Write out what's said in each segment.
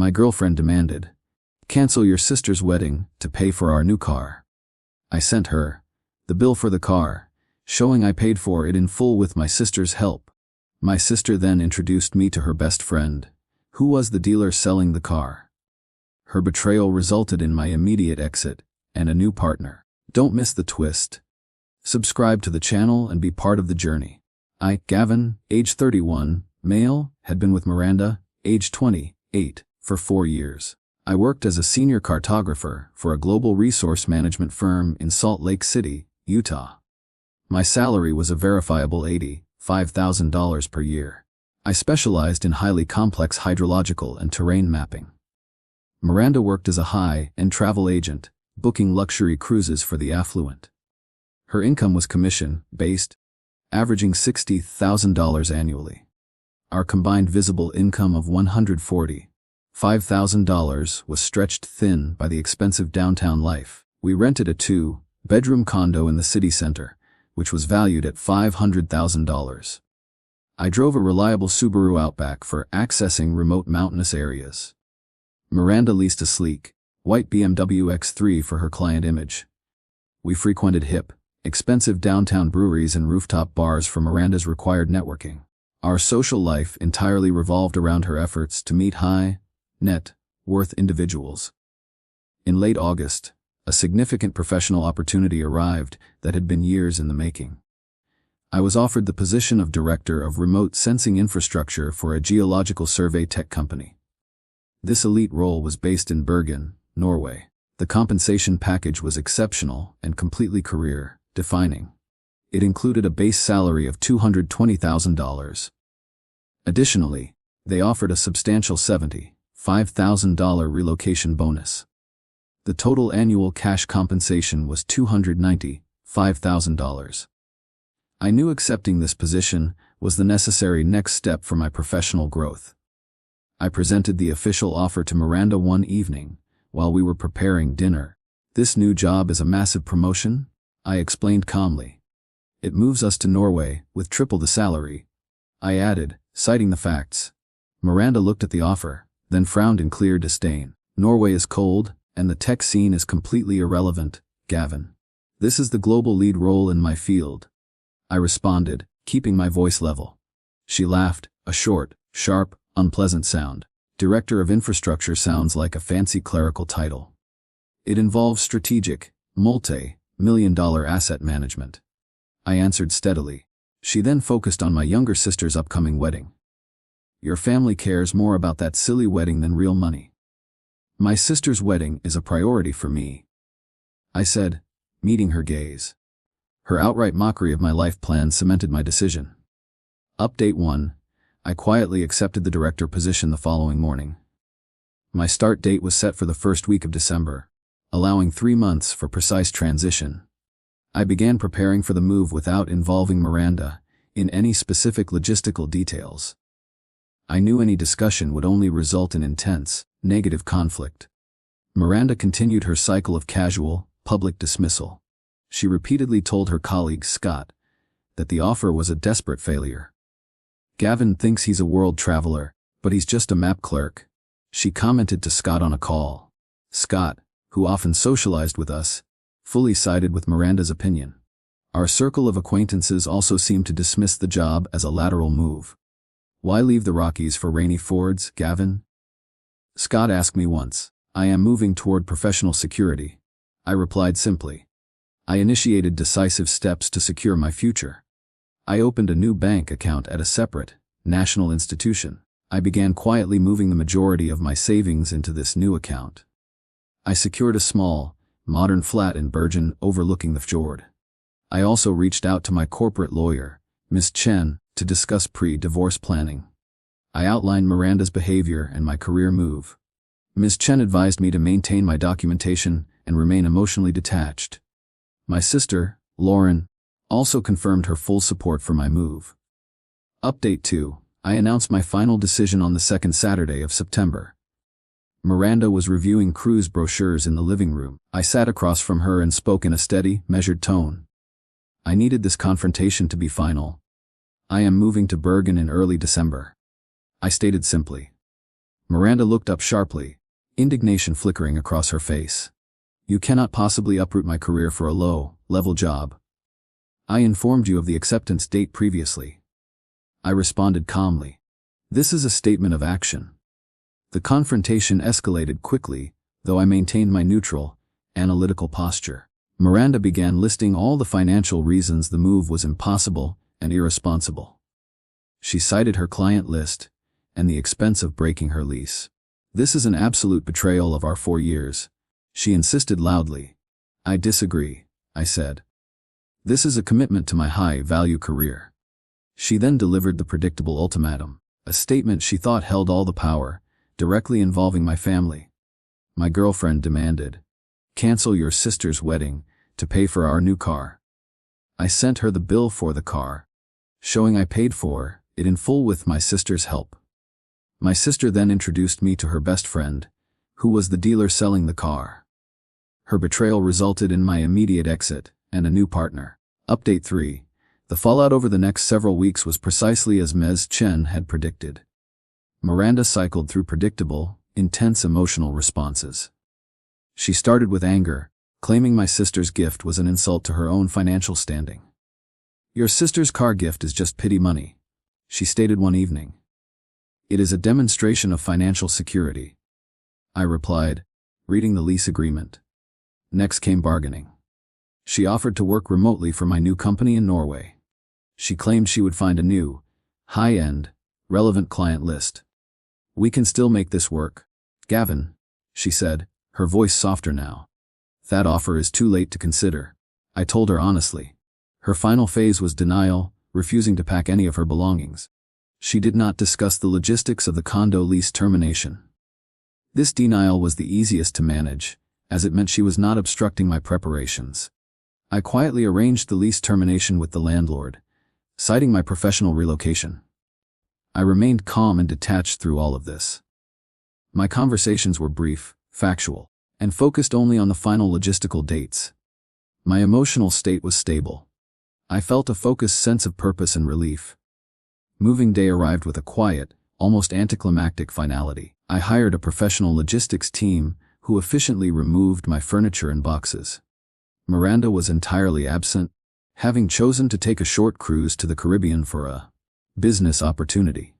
My girlfriend demanded, "Cancel your sister's wedding to pay for our new car." I sent her the bill for the car, showing I paid for it in full with my sister's help. My sister then introduced me to her best friend, who was the dealer selling the car. Her betrayal resulted in my immediate exit and a new partner. Don't miss the twist. Subscribe to the channel and be part of the journey. I, Gavin, age 31, male, had been with Miranda, age 28, for 4 years. I worked as a senior cartographer for a global resource management firm in Salt Lake City, Utah. My salary was a verifiable $85,000 per year. I specialized in highly complex hydrological and terrain mapping. Miranda worked as a high-end travel agent, booking luxury cruises for the affluent. Her income was commission-based, averaging $60,000 annually. Our combined visible income of $145,000 was stretched thin by the expensive downtown life. We rented a 2-bedroom condo in the city center, which was valued at $500,000. I drove a reliable Subaru Outback for accessing remote mountainous areas. Miranda leased a sleek, white BMW X3 for her client Image. We frequented hip, expensive downtown breweries and rooftop bars for Miranda's required networking. Our social life entirely revolved around her efforts to meet high-net-worth individuals. In late August, a significant professional opportunity arrived that had been years in the making. I was offered the position of Director of Remote Sensing Infrastructure for a geological survey tech company. This elite role was based in Bergen, Norway. The compensation package was exceptional and completely career-defining. It included a base salary of $220,000. Additionally, they offered a substantial $75,000 relocation bonus. The total annual cash compensation was $295,000. I knew accepting this position was the necessary next step for my professional growth. I presented the official offer to Miranda one evening while we were preparing dinner. "This new job is a massive promotion," I explained calmly. "It moves us to Norway with triple the salary," I added, citing the facts. Miranda looked at the offer, then frowned in clear disdain. "Norway is cold, and the tech scene is completely irrelevant, Gavin. This is the global lead role in my field," I responded, keeping my voice level. She laughed, a short, sharp, unpleasant sound. "Director of Infrastructure sounds like a fancy clerical title. It involves strategic, multi-million-dollar asset management," I answered steadily. She then focused on my younger sister's upcoming wedding. "Your family cares more about that silly wedding than real money." "My sister's wedding is a priority for me," I said, meeting her gaze. Her outright mockery of my life plan cemented my decision. Update 1. I quietly accepted the director position the following morning. My start date was set for the first week of December, allowing 3 months for precise transition. I began preparing for the move without involving Miranda in any specific logistical details. I knew any discussion would only result in intense, negative conflict. Miranda continued her cycle of casual, public dismissal. She repeatedly told her colleague Scott that the offer was a desperate failure. "Gavin thinks he's a world traveler, but he's just a map clerk," she commented to Scott on a call. Scott, who often socialized with us, fully sided with Miranda's opinion. Our circle of acquaintances also seemed to dismiss the job as a lateral move. "Why leave the Rockies for rainy Fords, Gavin?" Scott asked me once. "I am moving toward professional security," I replied simply. I initiated decisive steps to secure my future. I opened a new bank account at a separate, national institution. I began quietly moving the majority of my savings into this new account. I secured a small, modern flat in Bergen overlooking the fjord. I also reached out to my corporate lawyer, Ms. Chen, to discuss pre-divorce planning. I outlined Miranda's behavior and my career move. Ms. Chen advised me to maintain my documentation and remain emotionally detached. My sister, Lauren, also confirmed her full support for my move. Update 2. I announced my final decision on the second Saturday of September. Miranda was reviewing cruise brochures in the living room. I sat across from her and spoke in a steady, measured tone. I needed this confrontation to be final. "I am moving to Bergen in early December," I stated simply. Miranda looked up sharply, indignation flickering across her face. You cannot possibly uproot my career for a low-level job. I informed you of the acceptance date previously. I responded calmly. This is a statement of action. The confrontation escalated quickly, though I maintained my neutral, analytical posture. Miranda began listing all the financial reasons the move was impossible and irresponsible. She cited her client list and the expense of breaking her lease. This is an absolute betrayal of our 4 years, she insisted loudly. I disagree, I said. This is a commitment to my high-value career. She then delivered the predictable ultimatum, a statement she thought held all the power, directly involving my family. My girlfriend demanded, cancel your sister's wedding to pay for our new car. I sent her the bill for the car, showing I paid for it in full with my sister's help. My sister then introduced me to her best friend, who was the dealer selling the car. Her betrayal resulted in my immediate exit and a new partner. Update 3. The fallout over the next several weeks was precisely as Ms. Chen had predicted. Miranda cycled through predictable, intense emotional responses. She started with anger, claiming my sister's gift was an insult to her own financial standing. Your sister's car gift is just pity money, she stated one evening. It is a demonstration of financial security, I replied, reading the lease agreement. Next came bargaining. She offered to work remotely for my new company in Norway. She claimed she would find a new, high-end, relevant client list. We can still make this work, Gavin, she said, her voice softer now. That offer is too late to consider, I told her honestly. Her final phase was denial, refusing to pack any of her belongings. She did not discuss the logistics of the condo lease termination. This denial was the easiest to manage, as it meant she was not obstructing my preparations. I quietly arranged the lease termination with the landlord, citing my professional relocation. I remained calm and detached through all of this. My conversations were brief, factual, and focused only on the final logistical dates. My emotional state was stable. I felt a focused sense of purpose and relief. Moving day arrived with a quiet, almost anticlimactic finality. I hired a professional logistics team who efficiently removed my furniture and boxes. Miranda was entirely absent, having chosen to take a short cruise to the Caribbean for a business opportunity.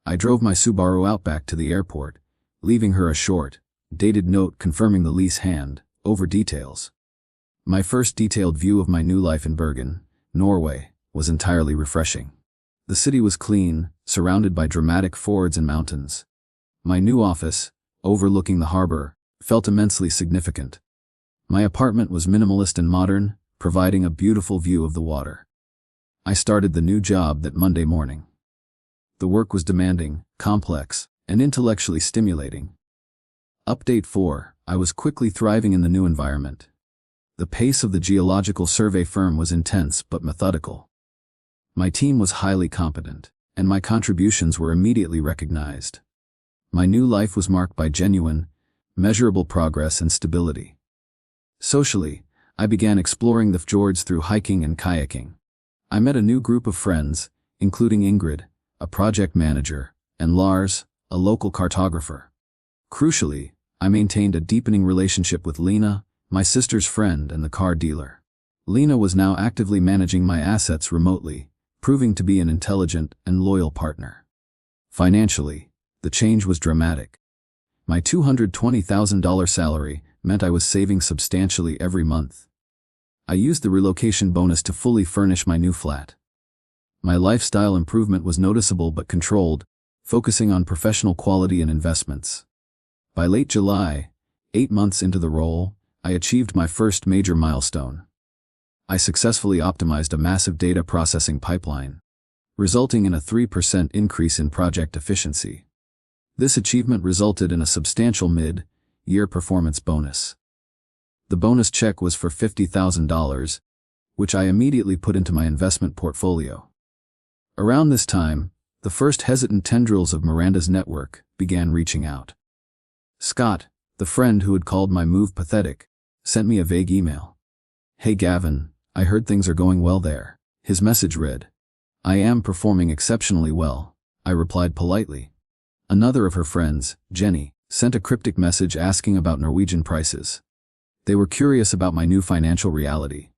I drove my Subaru Outback to the airport, leaving her a short, dated note confirming the lease hand-over details. My first detailed view of my new life in Bergen, Norway, was entirely refreshing. The city was clean, surrounded by dramatic fjords and mountains. My new office, overlooking the harbor, felt immensely significant. My apartment was minimalist and modern, providing a beautiful view of the water. I started the new job that Monday morning. The work was demanding, complex, and intellectually stimulating. Update 4. I was quickly thriving in the new environment. The pace of the geological survey firm was intense but methodical. My team was highly competent, and my contributions were immediately recognized. My new life was marked by genuine, measurable progress and stability. Socially, I began exploring the fjords through hiking and kayaking. I met a new group of friends, including Ingrid, a project manager, and Lars, a local cartographer. Crucially, I maintained a deepening relationship with Lena, my sister's friend and the car dealer. Lena was now actively managing my assets remotely, proving to be an intelligent and loyal partner. Financially, the change was dramatic. My $220,000 salary meant I was saving substantially every month. I used the relocation bonus to fully furnish my new flat. My lifestyle improvement was noticeable but controlled, focusing on professional quality and investments. By late July, 8 months into the role, I achieved my first major milestone. I successfully optimized a massive data processing pipeline, resulting in a 3% increase in project efficiency. This achievement resulted in a substantial mid-year performance bonus. The bonus check was for $50,000, which I immediately put into my investment portfolio. Around this time, the first hesitant tendrils of Miranda's network began reaching out. Scott, the friend who had called my move pathetic, sent me a vague email. Hey Gavin, I heard things are going well there. His message read, I am performing exceptionally well, I replied politely. Another of her friends, Jenny, sent a cryptic message asking about Norwegian prices. They were curious about my new financial reality.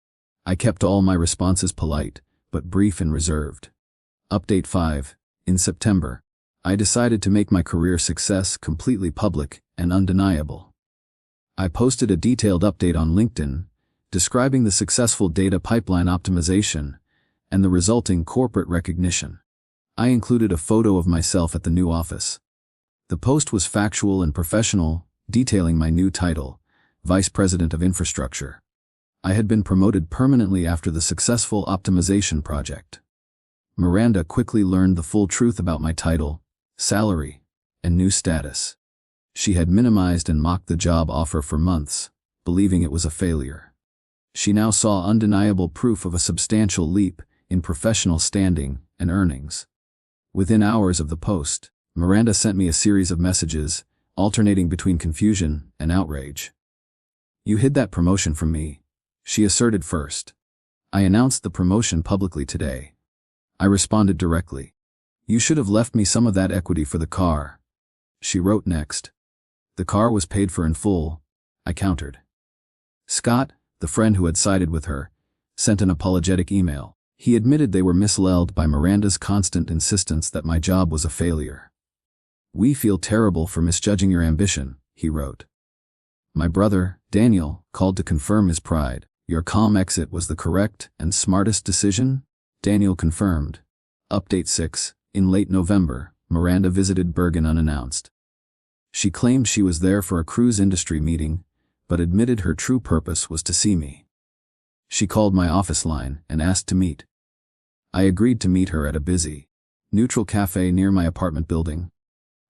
I kept all my responses polite, but brief and reserved. Update 5. In September, I decided to make my career success completely public and undeniable. I posted a detailed update on LinkedIn, describing the successful data pipeline optimization and the resulting corporate recognition. I included a photo of myself at the new office. The post was factual and professional, detailing my new title, Vice President of Infrastructure. I had been promoted permanently after the successful optimization project. Miranda quickly learned the full truth about my title, salary, and new status. She had minimized and mocked the job offer for months, believing it was a failure. She now saw undeniable proof of a substantial leap in professional standing and earnings. Within hours of the post, Miranda sent me a series of messages, alternating between confusion and outrage. "You hid that promotion from me," she asserted first. "I announced the promotion publicly today." I responded directly. "You should have left me some of that equity for the car," she wrote next. "The car was paid for in full," I countered. Scott, the friend who had sided with her, sent an apologetic email. He admitted they were misled by Miranda's constant insistence that my job was a failure. "We feel terrible for misjudging your ambition," he wrote. My brother, Daniel, called to confirm his pride. "Your calm exit was the correct and smartest decision?" Daniel confirmed. Update 6. In late November, Miranda visited Bergen unannounced. She claimed she was there for a cruise industry meeting, but admitted her true purpose was to see me. She called my office line and asked to meet. I agreed to meet her at a busy, neutral cafe near my apartment building.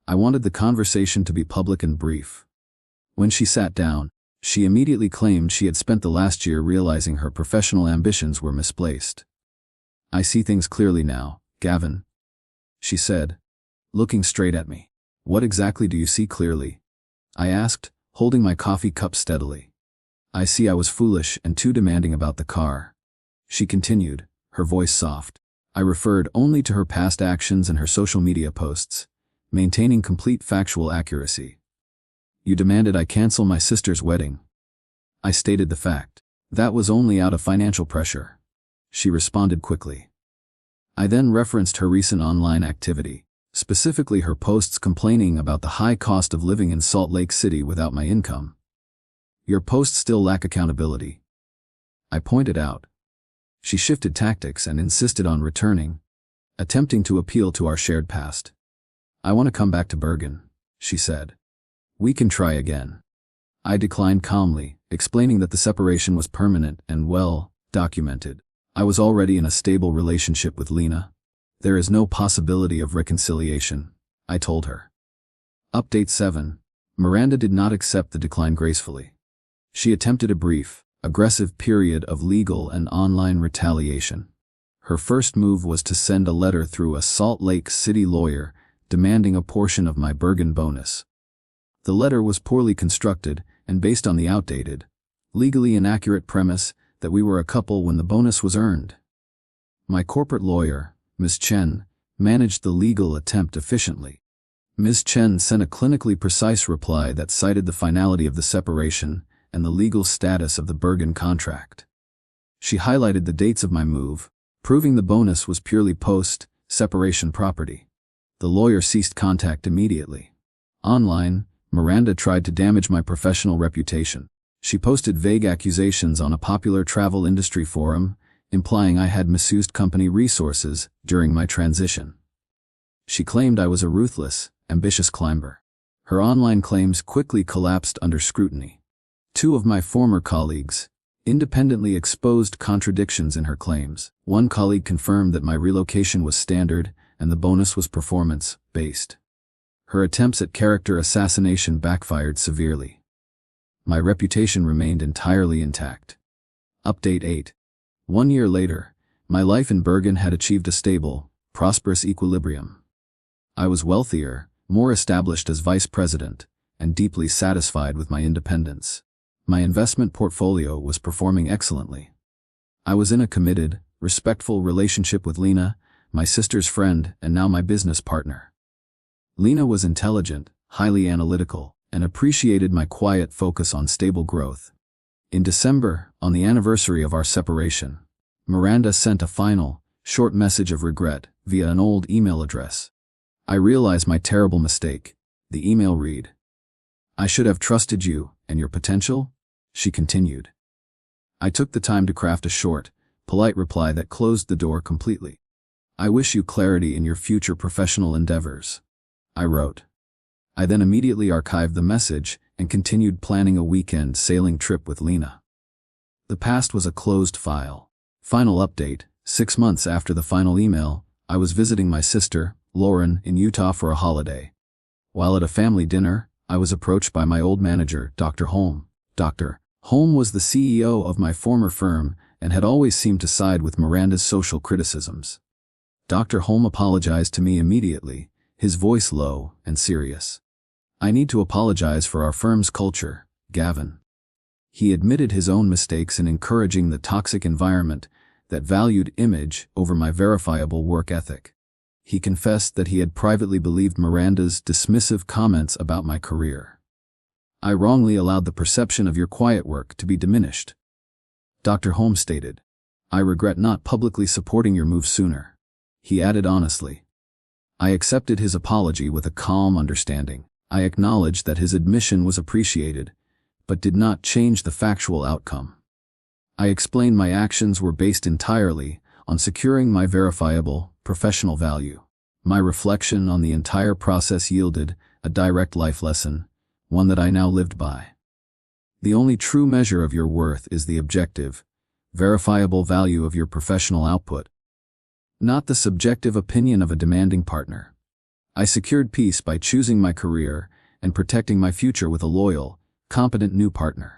I wanted the conversation to be public and brief. When she sat down, she immediately claimed she had spent the last year realizing her professional ambitions were misplaced. "I see things clearly now, Gavin," she said, looking straight at me. "What exactly do you see clearly?" I asked, holding my coffee cup steadily. "I see I was foolish and too demanding about the car," she continued, her voice soft. I referred only to her past actions and her social media posts, maintaining complete factual accuracy. "You demanded I cancel my sister's wedding." I stated the fact. "That was only out of financial pressure," she responded quickly. I then referenced her recent online activity, specifically her posts complaining about the high cost of living in Salt Lake City without my income. "Your posts still lack accountability," I pointed out. She shifted tactics and insisted on returning, attempting to appeal to our shared past. "I want to come back to Bergen," she said. "We can try again." I declined calmly, explaining that the separation was permanent and well documented. I was already in a stable relationship with Lena. "There is no possibility of reconciliation," I told her. Update 7. Miranda did not accept the decline gracefully. She attempted a brief, aggressive period of legal and online retaliation. Her first move was to send a letter through a Salt Lake City lawyer demanding a portion of my Bergen bonus. The letter was poorly constructed and based on the outdated, legally inaccurate premise that we were a couple when the bonus was earned. My corporate lawyer, Ms. Chen, managed the legal attempt efficiently. Ms. Chen sent a clinically precise reply that cited the finality of the separation and the legal status of the Bergen contract. She highlighted the dates of my move, proving the bonus was purely post-separation property. The lawyer ceased contact immediately. Online, Miranda tried to damage my professional reputation. She posted vague accusations on a popular travel industry forum, implying I had misused company resources during my transition. She claimed I was a ruthless, ambitious climber. Her online claims quickly collapsed under scrutiny. Two of my former colleagues independently exposed contradictions in her claims. One colleague confirmed that my relocation was standard and the bonus was performance-based. Her attempts at character assassination backfired severely. My reputation remained entirely intact. Update 8. 1 year later, my life in Bergen had achieved a stable, prosperous equilibrium. I was wealthier, more established as vice president, and deeply satisfied with my independence. My investment portfolio was performing excellently. I was in a committed, respectful relationship with Lena, my sister's friend and now my business partner. Lena was intelligent, highly analytical, and appreciated my quiet focus on stable growth. In December, on the anniversary of our separation, Miranda sent a final, short message of regret via an old email address. I realized my terrible mistake. The email read, "I should have trusted you and your potential," she continued. I took the time to craft a short, polite reply that closed the door completely. "I wish you clarity in your future professional endeavors," I wrote. I then immediately archived the message and continued planning a weekend sailing trip with Lena. The past was a closed file. Final update: 6 months after the final email, I was visiting my sister, Lauren, in Utah for a holiday. While at a family dinner, I was approached by my old manager, Dr. Holm. Dr. Holm was the CEO of my former firm and had always seemed to side with Miranda's social criticisms. Dr. Holm apologized to me immediately, his voice low and serious. "I need to apologize for our firm's culture, Gavin." He admitted his own mistakes in encouraging the toxic environment that valued image over my verifiable work ethic. He confessed that he had privately believed Miranda's dismissive comments about my career. "I wrongly allowed the perception of your quiet work to be diminished." Dr. Holmes stated, "I regret not publicly supporting your move sooner." He added honestly. I accepted his apology with a calm understanding. I acknowledged that his admission was appreciated, but did not change the factual outcome. I explained my actions were based entirely on securing my verifiable, professional value. My reflection on the entire process yielded a direct life lesson, one that I now lived by. The only true measure of your worth is the objective, verifiable value of your professional output, not the subjective opinion of a demanding partner. I secured peace by choosing my career and protecting my future with a loyal, competent new partner.